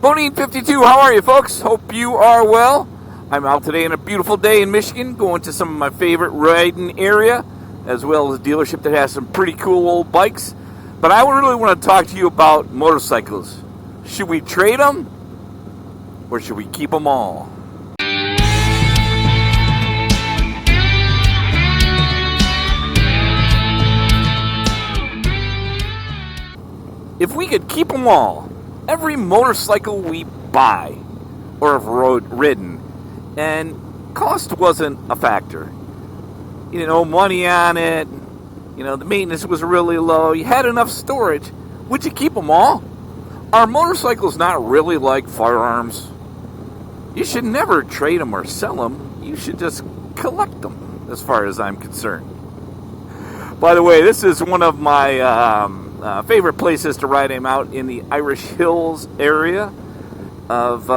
BoDean 52, how are you folks? Hope you are well. I'm out today on a beautiful day in Michigan, going to some of my favorite riding area, as well as a dealership that has some pretty cool old bikes. But I really want to talk to you about motorcycles. Should we trade them, or should we keep them all? If we could keep them all, every motorcycle we buy or have ridden, and cost wasn't a factor. Money on it, the maintenance was really low, you had enough storage, would you keep them all? Are motorcycles not really like firearms? You should never trade them or sell them. You should just collect them, as far as I'm concerned. By the way, this is one of my favorite places to ride. I'm out in the Irish Hills area of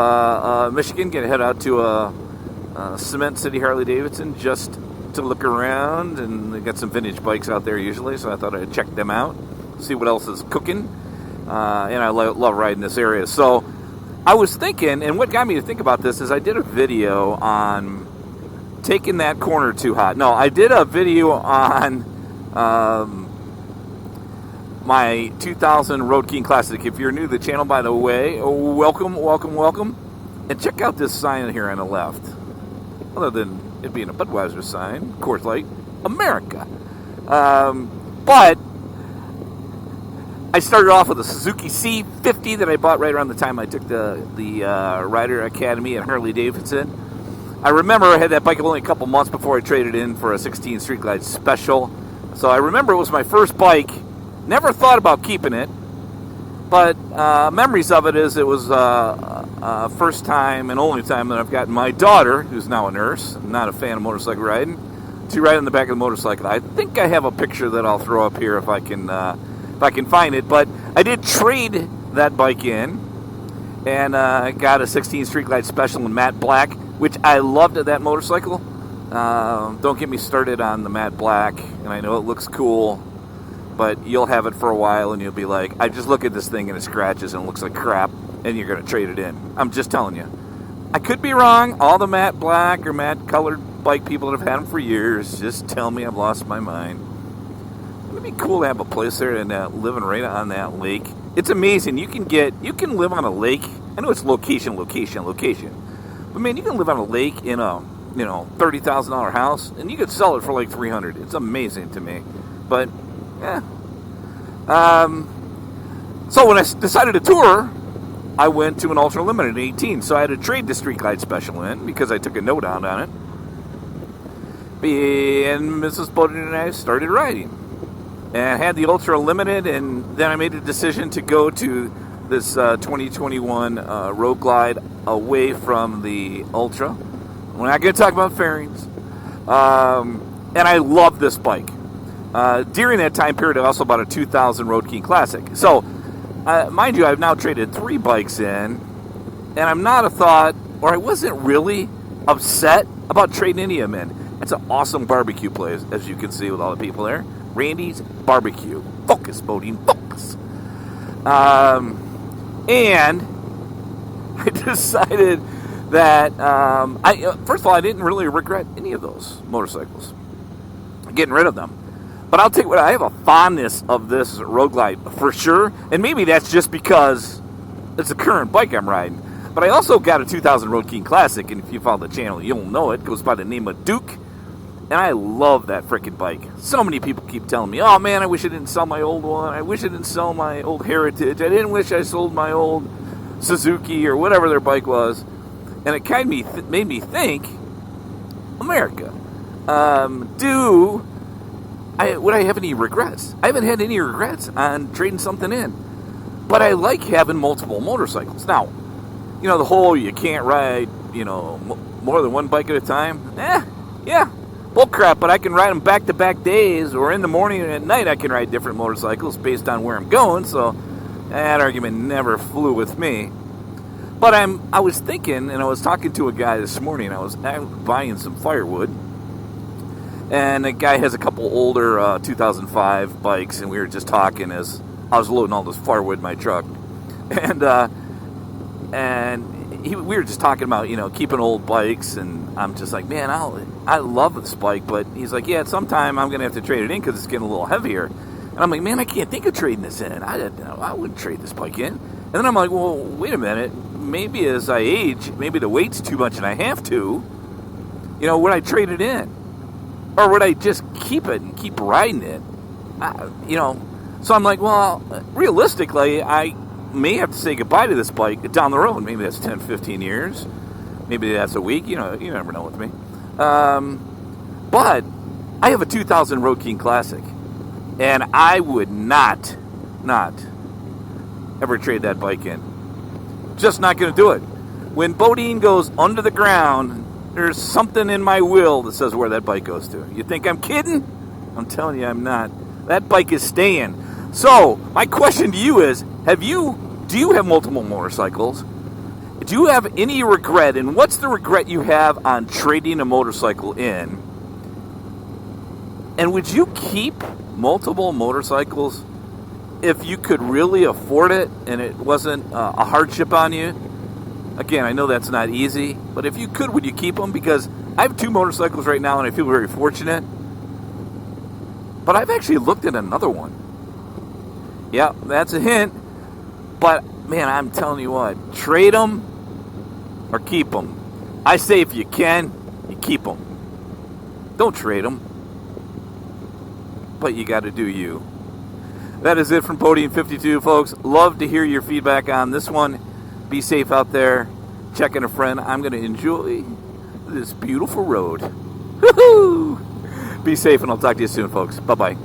Michigan. Gonna head out to Cement City Harley Davidson just to look around, and they got some vintage bikes out there usually, so I thought I'd check them out, see what else is cooking. And I love riding this area. So I was thinking, and what got me to think about this is I did a video on taking that corner too hot. No, I did a video on my 2000 Road King Classic. If you're new to the channel, by the way, welcome. And check out this sign here on the left. Other than it being a Budweiser sign, Coors Light, America. But I started off with a Suzuki C50 that I bought right around the time I took the Rider Academy at Harley Davidson. I remember I had that bike only a couple months before I traded in for a 16 Street Glide Special. So I remember it was my first bike. Never thought about keeping it, but memories of it is it was first time and only time that I've gotten my daughter, who's now a nurse, not a fan of motorcycle riding, to ride in the back of the motorcycle. I think I have a picture that I'll throw up here if I can find it. But I did trade that bike in, and I got a 16 Street Glide Special in matte black, which I loved that motorcycle. Don't get me started on the matte black, and I know it looks cool, but you'll have it for a while and you'll be like, I just look at this thing and it scratches and it looks like crap, and you're going to trade it in. I'm just telling you. I could be wrong. All the matte black or matte colored bike people that have had them for years just tell me I've lost my mind. Wouldn't it be cool to have a place there and living right on that lake? It's amazing. You can live on a lake. I know it's location. But man, you can live on a lake in a $30,000 house, and you could sell it for like $300,000. It's amazing to me. But yeah. So when I decided to tour, I went to an Ultra Limited in 18. So I had to trade the Street Glide Special in because I took a note down on it. And Mrs. BoDean and I started riding. And I had the Ultra Limited, and then I made a decision to go to this 2021 Road Glide away from the Ultra. We're not going to talk about fairings. And I love this bike. During that time period, I also bought a 2000 Road King Classic. So, mind you, I've now traded 3 bikes in, and I'm not I wasn't really upset about trading any of them in. It's an awesome barbecue place, as you can see with all the people there. Randy's Barbecue. Focus, BoDean, focus. And I decided that, first of all, I didn't really regret any of those motorcycles. Getting rid of them. But I'll tell you what, I have a fondness of this Road Glide for sure. And maybe that's just because it's a current bike I'm riding. But I also got a 2000 Road King Classic, and if you follow the channel, you'll know it. It goes by the name of Duke. And I love that freaking bike. So many people keep telling me, oh man, I wish I didn't sell my old one. I wish I didn't sell my old Heritage. I didn't wish I sold my old Suzuki or whatever their bike was. And it kind of made me think, America, would I have any regrets? I haven't had any regrets on trading something in. But I like having multiple motorcycles. Now, the whole you can't ride, more than one bike at a time. Yeah, bull crap, but I can ride them back-to-back days, or in the morning and at night I can ride different motorcycles based on where I'm going, so that argument never flew with me. But I was thinking, and I was talking to a guy this morning, I was buying some firewood, and the guy has a couple older 2005 bikes, and we were just talking as I was loading all this firewood in my truck. And And we were just talking about, keeping old bikes, and I'm just like, man, I love this bike, but he's like, yeah, sometime I'm going to have to trade it in because it's getting a little heavier. And I'm like, man, I can't think of trading this in. I wouldn't trade this bike in. And then I'm like, well, wait a minute. Maybe as I age, maybe the weight's too much and I have to. Would I trade it in? Or would I just keep it and keep riding it? So I'm like, well, realistically, I may have to say goodbye to this bike down the road. Maybe that's 10, 15 years. Maybe that's a week. You never know with me. But I have a 2000 Road King Classic. And I would not ever trade that bike in. Just not going to do it. When BoDean goes under the ground, there's something in my will that says where that bike goes to. You think I'm kidding? I'm telling you I'm not. That bike is staying. So, my question to you is, do you have multiple motorcycles? Do you have any regret? And what's the regret you have on trading a motorcycle in? And would you keep multiple motorcycles if you could really afford it and it wasn't a hardship on you? Again, I know that's not easy, but if you could, would you keep them? Because I have 2 motorcycles right now and I feel very fortunate. But I've actually looked at another one. Yeah, that's a hint. But, man, I'm telling you what, trade them or keep them. I say if you can, you keep them. Don't trade them. But you got to do you. That is it from BoDean 52, folks. Love to hear your feedback on this one. Be safe out there. Check in a friend. I'm going to enjoy this beautiful road. Woo-hoo! Be safe, and I'll talk to you soon, folks. Bye-bye.